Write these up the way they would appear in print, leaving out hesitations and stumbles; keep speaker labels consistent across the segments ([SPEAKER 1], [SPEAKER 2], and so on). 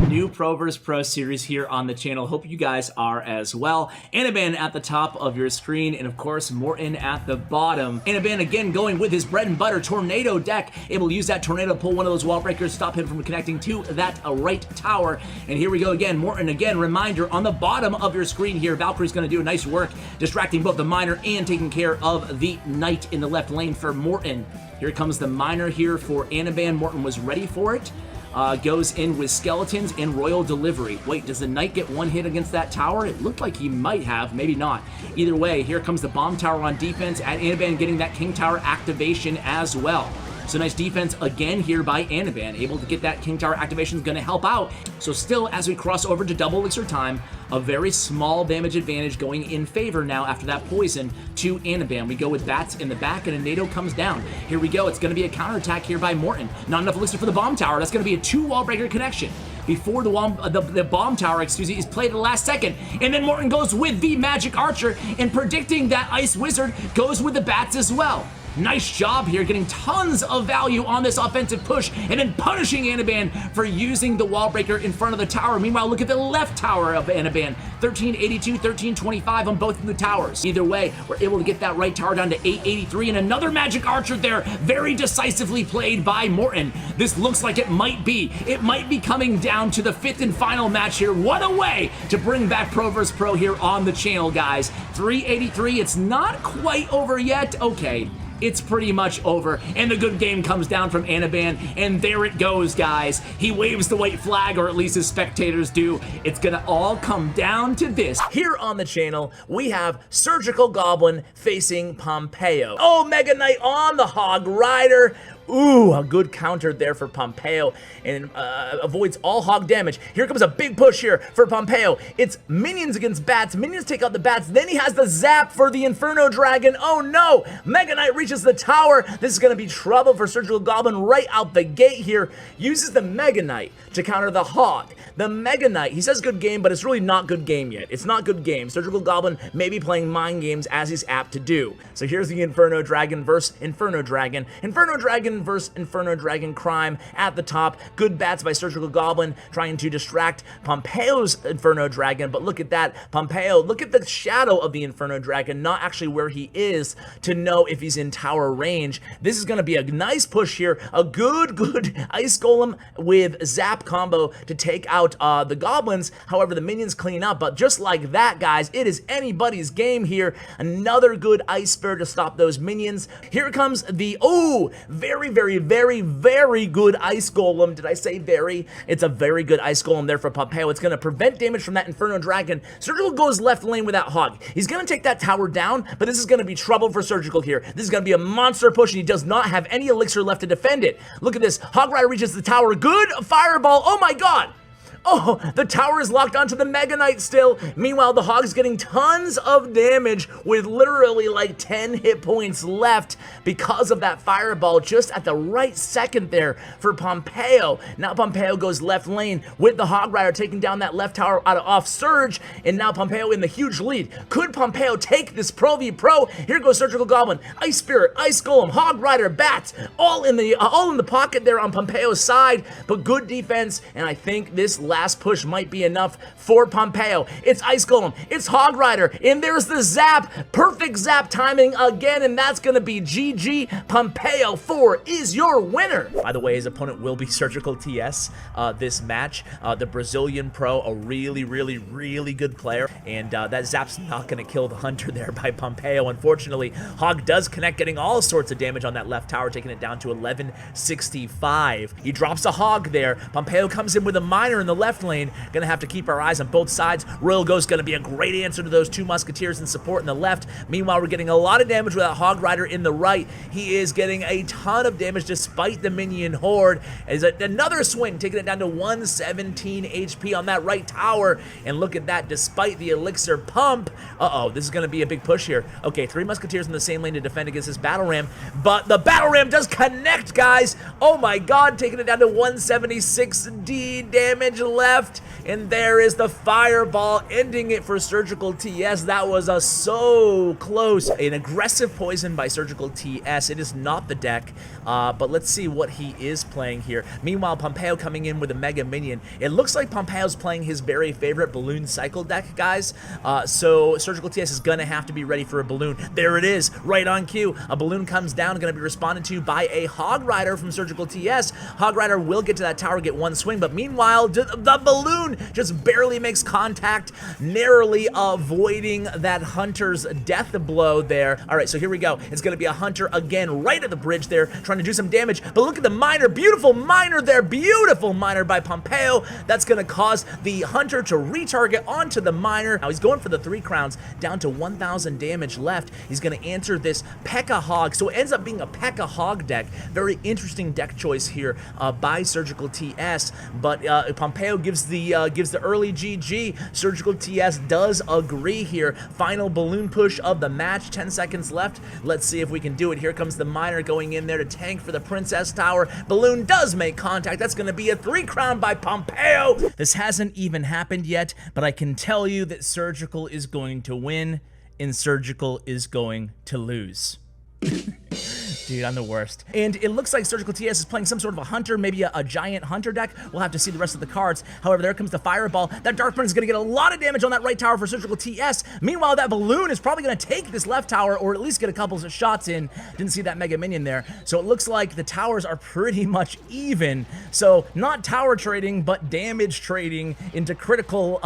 [SPEAKER 1] new Pro vs. Pro series here on the channel. Hope you guys are as well. Anaban at the top of your screen, and of course, Morton at the bottom. Anaban again going with his bread and butter Tornado deck, able to use that Tornado to pull one of those wall breakers, stop him from connecting to that right tower. And here we go again. Morton again, reminder on the bottom of your screen here. Valkyrie's going to do a nice work, distracting both the miner and taking care of the knight in the left lane for Morton. Here comes the miner here for Anaban. Morton was ready for it. Goes in with skeletons and royal delivery. Wait, does the knight get one hit against that tower? It looked like he might have, maybe not. Either way, here comes the bomb tower on defense, at Anaban getting that king tower activation as well. So nice defense again here by Anaban, able to get that king tower activation is going to help out. So still, as we cross over to double elixir time, a very small damage advantage going in favor now after that poison to Anaban. We go with bats in the back and a NATO comes down. Here we go. It's going to be a counterattack here by Morton. Not enough elixir for the bomb tower. That's going to be a 2 wall breaker connection before the bomb tower, is played at the last second. And then Morton goes with the magic archer, and predicting that ice wizard goes with the bats as well. Nice job here, getting tons of value on this offensive push, and then punishing Anaban for using the wall breaker in front of the tower. Meanwhile, look at the left tower of Anaban. 1382, 1325 on both of the towers. Either way, we're able to get that right tower down to 883, and another magic archer there, very decisively played by Morton. This looks like it might be coming down to the 5th and final match here. What a way to bring back Pro vs. Pro here on the channel, guys. 383, it's not quite over yet. Okay. It's pretty much over, and the good game comes down from Anaban, and there it goes, guys. He waves the white flag, or at least his spectators do. It's gonna all come down to this. Here on the channel, we have Surgical Goblin facing Pompeo. Oh, Mega Knight on the Hog Rider. Ooh, a good counter there for Pompeo, and avoids all hog damage. Here comes a big push here for Pompeo. It's minions against bats. Minions take out the bats. Then he has the zap for the Inferno Dragon. Oh no! Mega Knight reaches the tower. This is going to be trouble for Surgical Goblin right out the gate here. Uses the Mega Knight to counter the hog. The Mega Knight, he says good game, but it's really not good game yet. It's not good game. Surgical Goblin may be playing mind games as he's apt to do. So here's the Inferno Dragon versus Inferno Dragon. Inferno Dragon versus Inferno Dragon Crime at the top. Good bats by Surgical Goblin trying to distract Pompeo's Inferno Dragon, but look at that. Pompeo, look at the shadow of the Inferno Dragon, not actually where he is to know if he's in tower range. This is going to be a nice push here. A good Ice Golem with Zap combo to take out the Goblins. However, the minions clean up, but just like that, guys, it is anybody's game here. Another good Ice Spear to stop those minions. Here comes the, oh, very good Ice Golem. Did I say very? It's a very good Ice Golem there for Pompeo. It's going to prevent damage from that Inferno Dragon. Surgical goes left lane with that hog. He's going to take that tower down, but this is going to be trouble for Surgical here. This is going to be a monster push, and he does not have any elixir left to defend it. Look at this. Hog Rider reaches the tower. Good fireball. Oh my god. Oh, the tower is locked onto the Mega Knight still. Meanwhile, the Hog's getting tons of damage with literally like 10 hit points left because of that fireball just at the right second there for Pompeo. Now Pompeo goes left lane with the Hog Rider taking down that left tower out of off surge, and now Pompeo in the huge lead. Could Pompeo take this Pro v Pro? Here goes Surgical Goblin, Ice Spirit, Ice Golem, Hog Rider, Bats, all in the pocket there on Pompeo's side, but good defense, and I think this last push might be enough for Pompeo. It's Ice Golem, it's Hog Rider, and there's the zap. Perfect zap timing again, and that's gonna be GG. Pompeo 4 is your winner. By the way, his opponent will be Surgical TS this match. The Brazilian pro, a really good player, and that zap's not gonna kill the hunter there by Pompeo. Unfortunately, Hog does connect, getting all sorts of damage on that left tower, taking it down to 1165. He drops a Hog there. Pompeo comes in with a miner in the left lane. Gonna have to keep our eyes on both sides. Royal Ghost gonna be a great answer to those 2 musketeers in support in the left. Meanwhile, we're getting a lot of damage with that Hog Rider in the right. He is getting a ton of damage despite the minion horde. As another swing, taking it down to 117 HP on that right tower. And look at that, despite the elixir pump. Uh-oh, this is gonna be a big push here. Okay, 3 musketeers in the same lane to defend against this battle ram, but the battle ram does connect, guys. Oh my god, taking it down to 176 D damage left, and there is the fireball, ending it for Surgical TS. That was so close. An aggressive poison by Surgical TS. It is not the deck, but let's see what he is playing here. Meanwhile, Pompeo coming in with a Mega Minion. It looks like Pompeo's playing his very favorite Balloon Cycle deck, guys. So Surgical TS is going to have to be ready for a Balloon. There it is, right on cue. A Balloon comes down, going to be responded to by a Hog Rider from Surgical TS. Hog Rider will get to that tower, get one swing, but meanwhile, the Balloon just barely makes contact, narrowly avoiding that Hunter's death blow there. All right, so here we go. It's going to be a Hunter again right at the bridge there, trying to do some damage, but look at the Miner. Beautiful Miner there. Beautiful Miner by Pompeo. That's going to cause the Hunter to retarget onto the Miner. Now he's going for the 3 crowns, down to 1,000 damage left. He's going to answer this P.E.K.K.A. Hog, so it ends up being a P.E.K.K.A. Hog deck. Very interesting deck choice here by Surgical TS, but Pompeo gives the early GG. Surgical TS does agree here. Final Balloon push of the match, 10 seconds left. Let's see if we can do it. Here comes the Miner going in there to tank for the Princess Tower. Balloon does make contact. That's going to be a 3 crown by Pompeo. This hasn't even happened yet, but I can tell you that Surgical is going to win and Surgical is going to lose. Dude, I'm the worst. And it looks like Surgical TS is playing some sort of a Hunter, maybe a giant Hunter deck. We'll have to see the rest of the cards. However, there comes the Fireball. That Dark Prince is going to get a lot of damage on that right tower for Surgical TS. Meanwhile, that Balloon is probably going to take this left tower, or at least get a couple of shots in. Didn't see that Mega Minion there. So it looks like the towers are pretty much even. So not tower trading, but damage trading into critical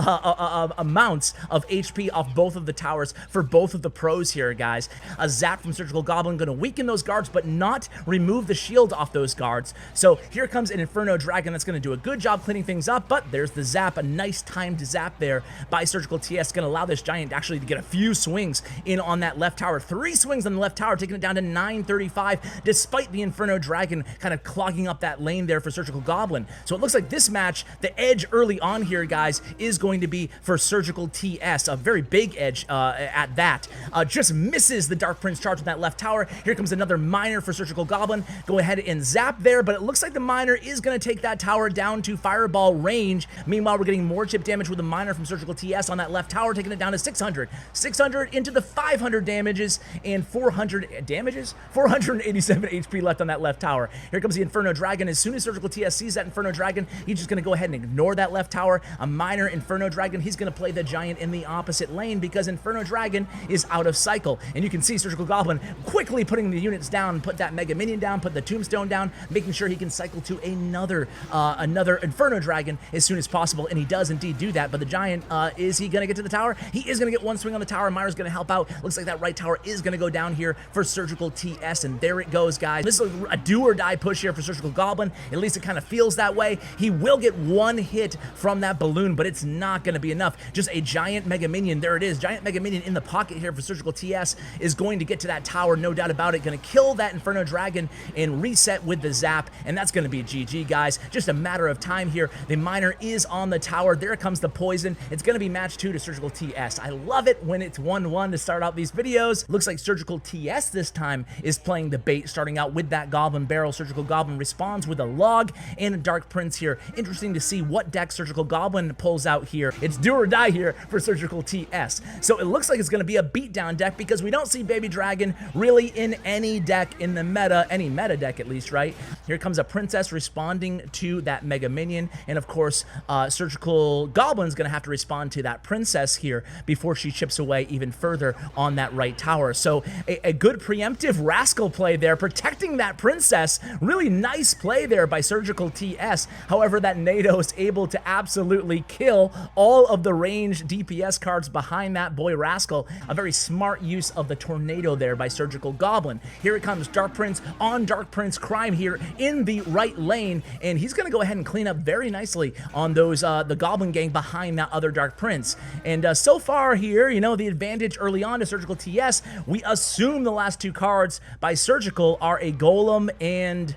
[SPEAKER 1] amounts of HP off both of the towers for both of the pros here, guys. A Zap from Surgical Goblin going to weaken those guards, but not remove the shield off those guards. So here comes an Inferno Dragon that's going to do a good job cleaning things up, but there's the Zap, a nice timed Zap there by Surgical TS, going to allow this Giant actually to get a few swings in on that left tower. 3 swings on the left tower, taking it down to 935, despite the Inferno Dragon kind of clogging up that lane there for Surgical Goblin. So it looks like this match, the edge early on here, guys, is going to be for Surgical TS, a very big edge at that. Just misses the Dark Prince charge with that left tower. Here comes another Miner for Surgical Goblin. Go ahead and zap there, but it looks like the Miner is going to take that tower down to Fireball range. Meanwhile, we're getting more chip damage with the Miner from Surgical TS on that left tower, taking it down to 600. 600 into the 500 damages and 400 damages? 487 HP left on that left tower. Here comes the Inferno Dragon. As soon as Surgical TS sees that Inferno Dragon, he's just going to go ahead and ignore that left tower. A Miner Inferno Dragon, he's going to play the Giant in the opposite lane because Inferno Dragon is out of cycle. And you can see Surgical Goblin quickly putting the units down, put that Mega Minion down, put the Tombstone down, making sure he can cycle to another Inferno Dragon as soon as possible, and he does indeed do that. But the Giant, is he going to get to the tower? He is going to get one swing on the tower. Miner's going to help out. Looks like that right tower is going to go down here for Surgical TS, and there it goes, guys. This is a do or die push here for Surgical Goblin. At least it kind of feels that way. He will get one hit from that Balloon, but it's not going to be enough. Just a Giant Mega Minion. There it is. Giant Mega Minion in the pocket here for Surgical TS is going to get to that tower, no doubt about it. Going to kill that Inferno Dragon and reset with the Zap, and that's going to be GG, guys. Just a matter of time here. The Miner is on the tower. There comes the poison. It's going to be match 2 to Surgical TS. I love it when it's 1-1 to start out these videos. Looks like Surgical TS this time is playing the bait, starting out with that Goblin Barrel. Surgical Goblin responds with a Log and a Dark Prince here. Interesting to see what deck Surgical Goblin pulls out here. It's do or die here for Surgical TS. So it looks like it's going to be a beatdown deck because we don't see Baby Dragon really in any deck in the meta, any meta deck at least, right? Here comes a Princess responding to that Mega Minion, and of course, Surgical Goblin's going to have to respond to that Princess here before she chips away even further on that right tower. So a good preemptive Rascal play there, protecting that Princess. Really nice play there by Surgical TS. However, that NATO is able to absolutely kill all of the ranged DPS cards behind that boy Rascal. A very smart use of the Tornado there by Surgical Goblin. Here it comes, Dark Prince on Dark Prince crime here in the right lane, and he's going to go ahead and clean up very nicely on those the Goblin gang behind that other Dark Prince. And so far here, you know, the advantage early on to Surgical TS, we assume the last 2 cards by Surgical are a Golem and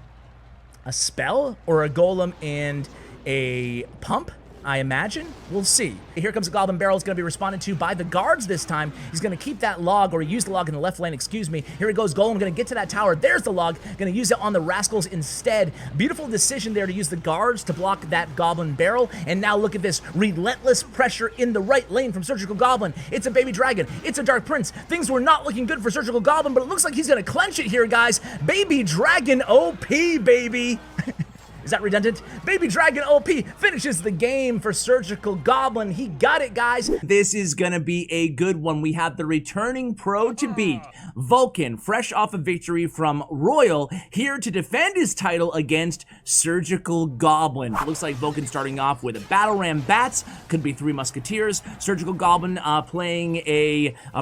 [SPEAKER 1] a Spell, or a Golem and a Pump. I imagine. We'll see. Here comes a Goblin Barrel. It's going to be responded to by the guards this time. He's going to keep that log, or use the log in the left lane, excuse me. Here it goes, Golem going to get to that tower. There's the log. Going to use it on the Rascals instead. Beautiful decision there to use the guards to block that Goblin Barrel. And now look at this relentless pressure in the right lane from Surgical Goblin. It's a Baby Dragon. It's a Dark Prince. Things were not looking good for Surgical Goblin, but it looks like he's going to clench it here, guys. Baby Dragon OP, baby. Is that redundant? Baby Dragon OP finishes the game for Surgical Goblin. He got it, guys. This is gonna be a good one. We have the returning pro to beat, Vulcan, fresh off a victory from Royale, here to defend his title against Surgical Goblin. It looks like Vulcan starting off with a Battle Ram Bats, could be 3 Musketeers. Surgical Goblin playing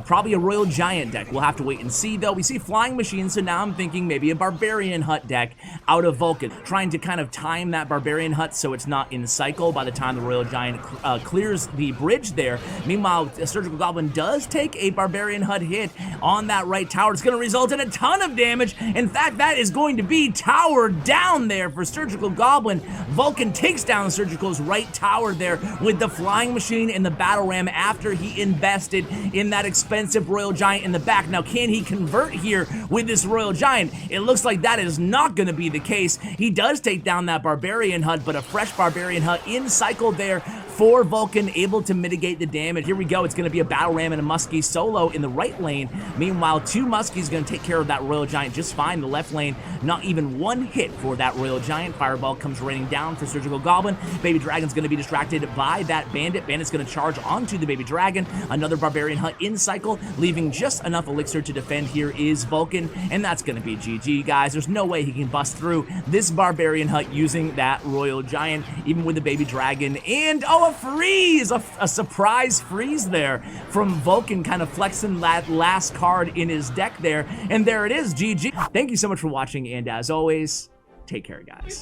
[SPEAKER 1] probably a Royal Giant deck. We'll have to wait and see, though. We see Flying Machines, so now I'm thinking maybe a Barbarian Hut deck out of Vulcan, trying to kind of time that Barbarian Hut so it's not in cycle by the time the Royal Giant clears the bridge there. Meanwhile, Surgical Goblin does take a Barbarian Hut hit on that right tower. It's going to result in a ton of damage. In fact, that is going to be tower down there for Surgical Goblin. Vulcan takes down Surgical's right tower there with the Flying Machine and the Battle Ram after he invested in that expensive Royal Giant in the back. Now, can he convert here with this Royal Giant? It looks like that is not going to be the case. He does take down that Barbarian Hut, but a fresh Barbarian Hut in cycle there for Vulcan, able to mitigate the damage. Here we go. It's going to be a Battle Ram and a Muskie solo in the right lane. Meanwhile, 2 Muskies going to take care of that Royal Giant just fine. The left lane, not even 1 hit for that Royal Giant. Fireball comes raining down for Surgical Goblin. Baby Dragon's going to be distracted by that Bandit. Bandit's going to charge onto the Baby Dragon. Another Barbarian Hut in cycle, leaving just enough elixir to defend. Here is Vulcan, and that's going to be GG, guys. There's no way he can bust through this Barbarian Hut using that Royal Giant, even with the Baby Dragon. And, oh, a freeze! A surprise freeze there from Vulcan, kind of flexing that last card in his deck there. And there it is, GG. Thank you so much for watching, and as always, take care, guys.